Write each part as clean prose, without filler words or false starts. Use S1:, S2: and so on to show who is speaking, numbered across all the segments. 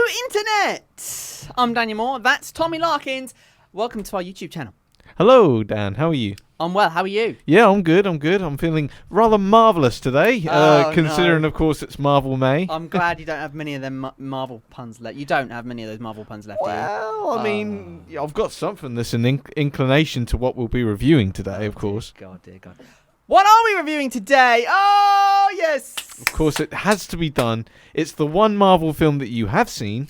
S1: Internet! I'm Daniel Moore, that's Tommy Larkins. Welcome to our YouTube channel.
S2: Hello, Dan. How are you?
S1: I'm well, how are you?
S2: Yeah, I'm good. I'm feeling rather marvellous today, considering, of course, it's Marvel May.
S1: I'm glad you don't have many of them Marvel puns left. You don't have many of those Marvel puns left, do you?
S2: Well, I mean, I've got something that's an inclination to what we'll be reviewing today, of course.
S1: Dear God. What are we reviewing today? Oh, yes!
S2: Of course, it has to be done. It's the one Marvel film that you have seen.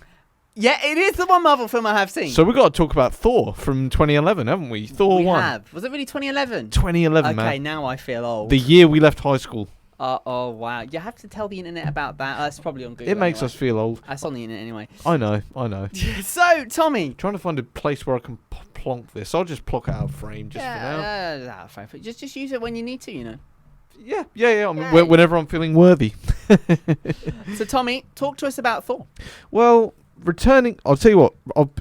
S1: Yeah, it is the one Marvel film I have seen.
S2: So we've got to talk about Thor from 2011, haven't we? Thor 1.
S1: We have. Was it really 2011?
S2: 2011, man.
S1: Okay, now I feel old.
S2: The year we left high school.
S1: Oh, wow. You have to tell the internet about that. That's probably on Google.
S2: It makes us feel old.
S1: That's on the internet anyway.
S2: I know.
S1: So, Tommy.
S2: Trying to find a place where I can plonk this. I'll just plonk it out of frame just for now.
S1: Out of frame. Just use it when you need to, you know.
S2: Yeah. I mean, whenever I'm feeling worthy.
S1: So, Tommy, talk to us about Thor.
S2: Well, I'll tell you what,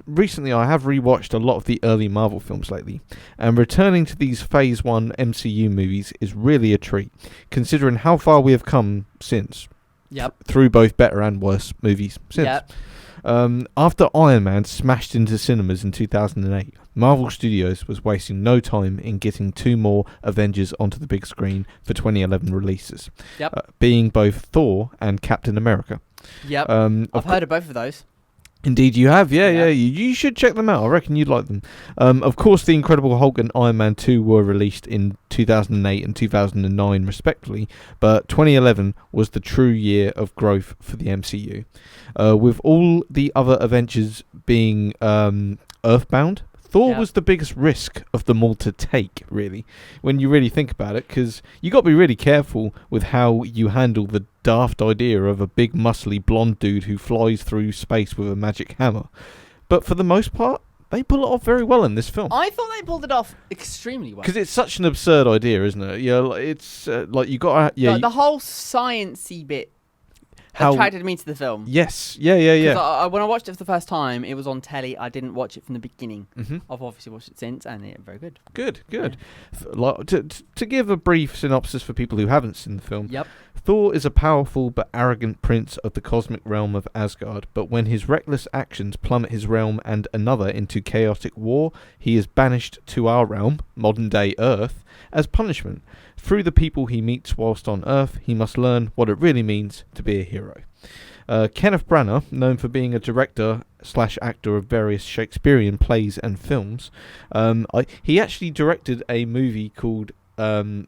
S2: recently I have rewatched a lot of the early Marvel films lately, and returning to these Phase 1 MCU movies is really a treat, considering how far we have come since.
S1: Yep.
S2: Through both better and worse movies since.
S1: Yep.
S2: After Iron Man smashed into cinemas in 2008, Marvel Studios was wasting no time in getting two more Avengers onto the big screen for 2011 releases, being both Thor and Captain America.
S1: Yep. I've heard of both of those.
S2: Indeed you have, yeah. You should check them out. I reckon you'd like them. Of course, The Incredible Hulk and Iron Man 2 were released in 2008 and 2009 respectively, but 2011 was the true year of growth for the MCU. With all the other Avengers being Earthbound, Thor was the biggest risk of them all to take, really, when you really think about it, because you got to be really careful with how you handle the daft idea of a big, muscly, blonde dude who flies through space with a magic hammer. But for the most part, they pull it off very well in this film.
S1: I thought they pulled it off extremely well.
S2: Because it's such an absurd idea, isn't it? Yeah, it's like you got
S1: the whole sciencey bit attracted me to the film.
S2: Yes, yeah.
S1: When I watched it for the first time, it was on telly. I didn't watch it from the beginning. Mm-hmm. I've obviously watched it since, and it's very good.
S2: Good. Yeah. To give a brief synopsis for people who haven't seen the film.
S1: Yep.
S2: Thor is a powerful but arrogant prince of the cosmic realm of Asgard, but when his reckless actions plummet his realm and another into chaotic war, he is banished to our realm, modern-day Earth, as punishment. Through the people he meets whilst on Earth, he must learn what it really means to be a hero. Kenneth Branagh, known for being a director/actor of various Shakespearean plays and films, he actually directed a movie called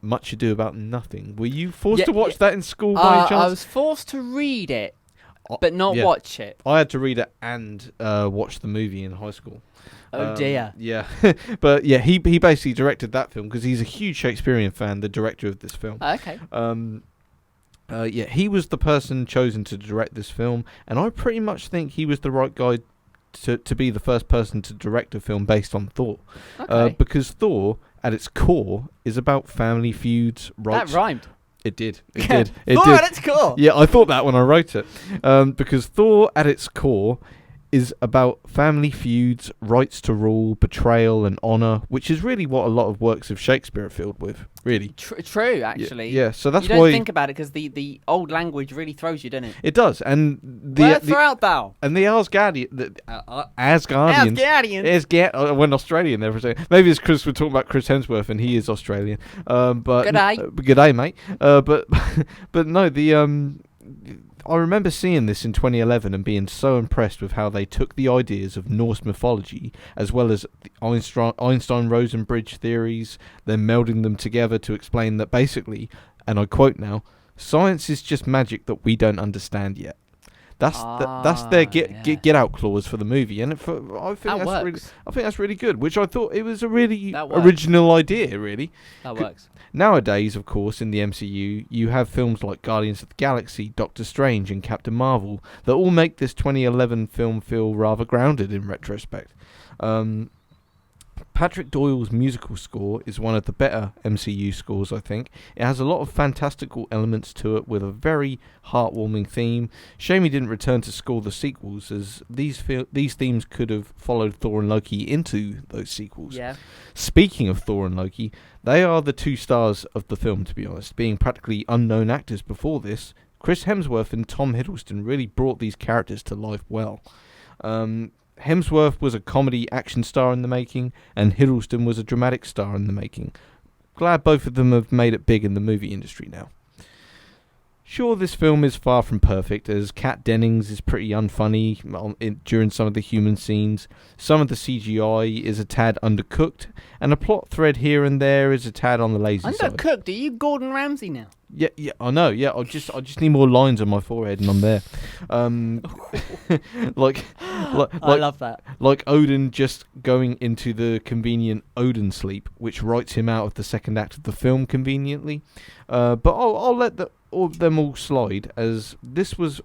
S2: Much Ado About Nothing. Were you forced to watch that in school by any chance?
S1: I was forced to read it, but not watch it.
S2: I had to read it and watch the movie in high school.
S1: Oh dear.
S2: Yeah, but yeah, he basically directed that film because he's a huge Shakespearean fan, the director of this film.
S1: Okay.
S2: He was the person chosen to direct this film, and I pretty much think he was the right guy to be the first person to direct a film based on Thor.
S1: Okay.
S2: Because Thor, at its core, is about family feuds, rights.
S1: That rhymed.
S2: It did.
S1: Thor
S2: did.
S1: At its core.
S2: Yeah, I thought that when I wrote it. Because Thor, at its core, is about family feuds, rights to rule, betrayal and honour, which is really what a lot of works of Shakespeare are filled with, really.
S1: True, actually.
S2: Yeah, so that's why...
S1: You don't think about it because the old language really throws you, doesn't it?
S2: It does, and...
S1: Where art thou?
S2: And the Asgardians... I went Australian there for a second. Maybe it's because we're talking about Chris Hemsworth and he is Australian. But G'day, mate. But no, I remember seeing this in 2011 and being so impressed with how they took the ideas of Norse mythology as well as the Einstein-Rosen bridge theories, then melding them together to explain that basically, and I quote now, science is just magic that we don't understand yet. That's their get out clause for the movie, and I think that's really good. Which I thought it was a really original idea. Really,
S1: that works.
S2: Nowadays, of course, in the MCU, you have films like Guardians of the Galaxy, Doctor Strange, and Captain Marvel that all make this 2011 film feel rather grounded in retrospect. Patrick Doyle's musical score is one of the better MCU scores, I think. It has a lot of fantastical elements to it with a very heartwarming theme. Shame he didn't return to score the sequels, as these themes could have followed Thor and Loki into those sequels.
S1: Yeah.
S2: Speaking of Thor and Loki, they are the two stars of the film, to be honest, being practically unknown actors before this. Chris Hemsworth and Tom Hiddleston really brought these characters to life well. Hemsworth was a comedy action star in the making, and Hiddleston was a dramatic star in the making. Glad both of them have made it big in the movie industry now. Sure, this film is far from perfect, as Kat Dennings is pretty unfunny during some of the human scenes. Some of the CGI is a tad undercooked, and a plot thread here and there is a tad on the lazy side.
S1: Undercooked? Are you Gordon Ramsay now?
S2: Yeah, I know. Yeah, I just need more lines on my forehead, and I'm there.
S1: I love that.
S2: Like Odin just going into the convenient Odin sleep, which writes him out of the second act of the film conveniently. But I'll let them all slide, as this was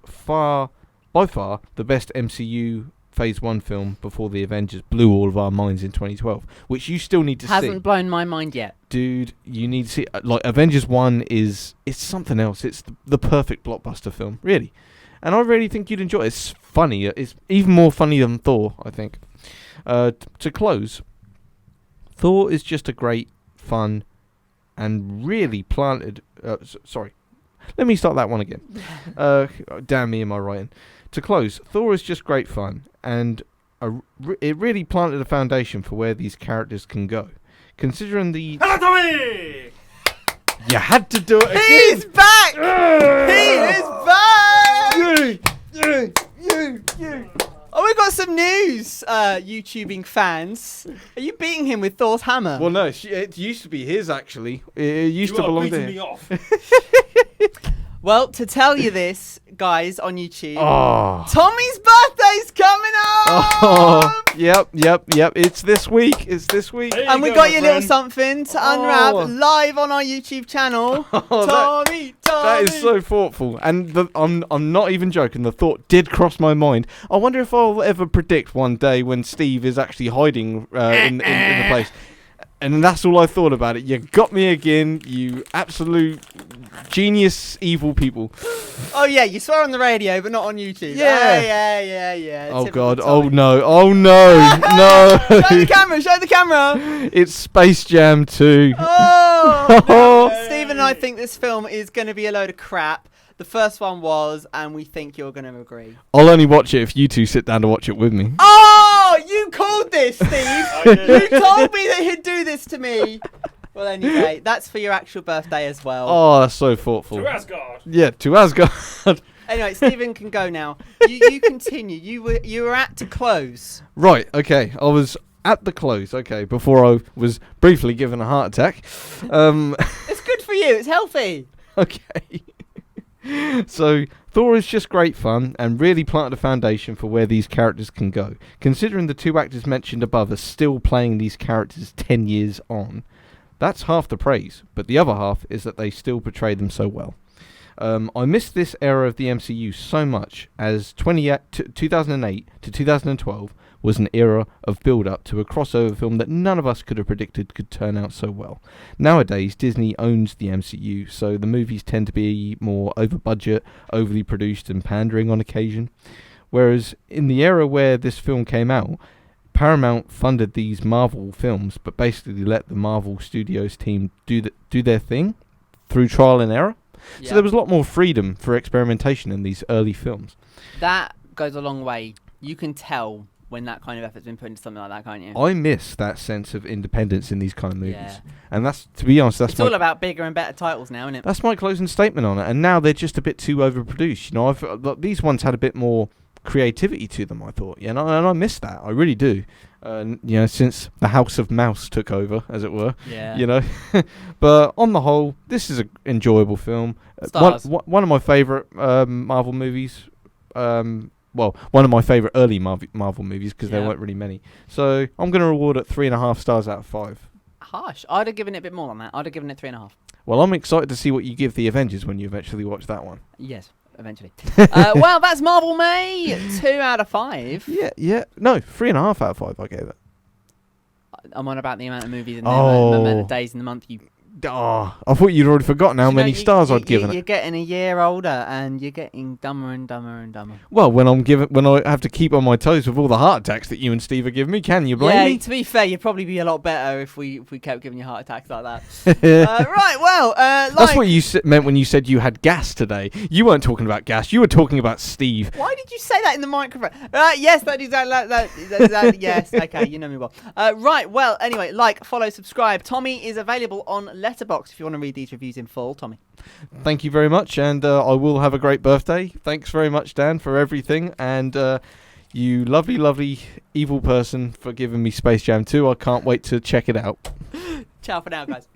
S2: by far the best MCU Phase 1 film before the Avengers blew all of our minds in 2012, which you still need to see.
S1: Hasn't blown my mind yet.
S2: Dude, you need to see. Like, Avengers 1 it's something else. It's the perfect blockbuster film, really. And I really think you'd enjoy it. It's funny. It's even more funny than Thor, I think. To close, Thor is just a great, fun, and really planted... sorry. Let me start that one again. Damn me, am I writing? To close, Thor is just great fun, and it really planted a foundation for where these characters can go. Considering the...
S3: Hello, Tommy!
S2: You had to do it again!
S1: He's back! He is back!
S2: You!
S1: Oh, we got some news, YouTubing fans. Are you beating him with Thor's hammer?
S2: Well, no, it used to be his, actually. It used to belong to him.
S3: Me off.
S1: Well, to tell you this, guys, on YouTube,
S2: Oh.
S1: Tommy's birthday's coming up!
S2: Oh, yep. It's this week.
S3: Hey.
S1: And we
S3: go,
S1: got
S3: my
S1: you a little
S3: friend.
S1: something to unwrap live on our YouTube channel. Tommy!
S2: That is so thoughtful, and I'm not even joking. The thought did cross my mind. I wonder if I'll ever predict one day when Steve is actually hiding in the place. And that's all I thought about it. You got me again, you absolute genius, evil people.
S1: Oh yeah, you swear on the radio, but not on YouTube.
S2: Yeah.
S1: Yeah.
S2: Oh
S1: Typical
S2: God!
S1: Tommy.
S2: Oh no! No!
S1: Show the camera!
S2: It's Space Jam 2.
S1: Oh! No. Steve and I think this film is going to be a load of crap. The first one was, and we think you're going to agree.
S2: I'll only watch it if you two sit down to watch it with me.
S1: Oh! You called this, Steve! You told me that he'd do this to me! Well, anyway, that's for your actual birthday as well.
S2: Oh, that's so thoughtful.
S3: To Asgard.
S2: Yeah, to Asgard.
S1: Anyway, Stephen can go now. You continue. You were at to close.
S2: Right, okay. I was at the close, okay, before I was briefly given a heart attack.
S1: It's good for you. It's healthy.
S2: Okay. So, Thor is just great fun and really planted a foundation for where these characters can go. Considering the two actors mentioned above are still playing these characters 10 years on, that's half the praise, but the other half is that they still portray them so well. I miss this era of the MCU so much, as 2008 to 2012 was an era of build-up to a crossover film that none of us could have predicted could turn out so well. Nowadays, Disney owns the MCU, so the movies tend to be more over-budget, overly produced and pandering on occasion. Whereas in the era where this film came out, Paramount funded these Marvel films, but basically let the Marvel Studios team do their thing through trial and error.
S1: Yeah.
S2: So there was a lot more freedom for experimentation in these early films.
S1: That goes a long way. You can tell when that kind of effort's been put into something like that, can't you?
S2: I miss that sense of independence in these kind of movies.
S1: Yeah.
S2: And that's, to be honest,
S1: It's all about bigger and better titles now, isn't it?
S2: that's my closing statement on it. And now they're just a bit too overproduced. You know, these ones had a bit more creativity to them, I thought. Yeah, and I miss that. I really do. You know, since the House of Mouse took over, as it were.
S1: Yeah.
S2: You know, but on the whole, this is an enjoyable film.
S1: Stars.
S2: One of my favourite Marvel movies. Well, one of my favourite early Marvel movies, because there weren't really many. So I'm going to reward it 3.5 stars out of 5.
S1: Harsh. I'd have given it a bit more than that. I'd have given it 3.5.
S2: Well, I'm excited to see what you give the Avengers when you eventually watch that one.
S1: Yes, eventually. Well, that's Marvel May. 2 out of 5.
S2: Yeah. No, 3.5 out of 5 I gave it.
S1: I'm on about the amount of movies and
S2: Oh.
S1: the amount of days in the month you
S2: I thought you'd already forgotten how many stars I'd given
S1: You're
S2: it.
S1: getting a year older, and you're getting dumber and dumber and dumber.
S2: Well, when I have to keep on my toes with all the heart attacks that you and Steve are giving me, can you blame me?
S1: To be fair, you'd probably be a lot better if we kept giving you heart attacks like that. Right, well,
S2: that's what you meant when you said you had gas today. You weren't talking about gas. You were talking about Steve.
S1: Why did you say that in the microphone? Yes, that is that. Yes, okay, you know me well. Right, well, anyway, follow, subscribe. Tommy is available on Letterboxd if you want to read these reviews in full. Tommy.
S2: Thank you very much, and I will have a great birthday. Thanks very much, Dan, for everything, and you lovely, lovely evil person for giving me Space Jam 2. I can't wait to check it out.
S1: Ciao for now, guys.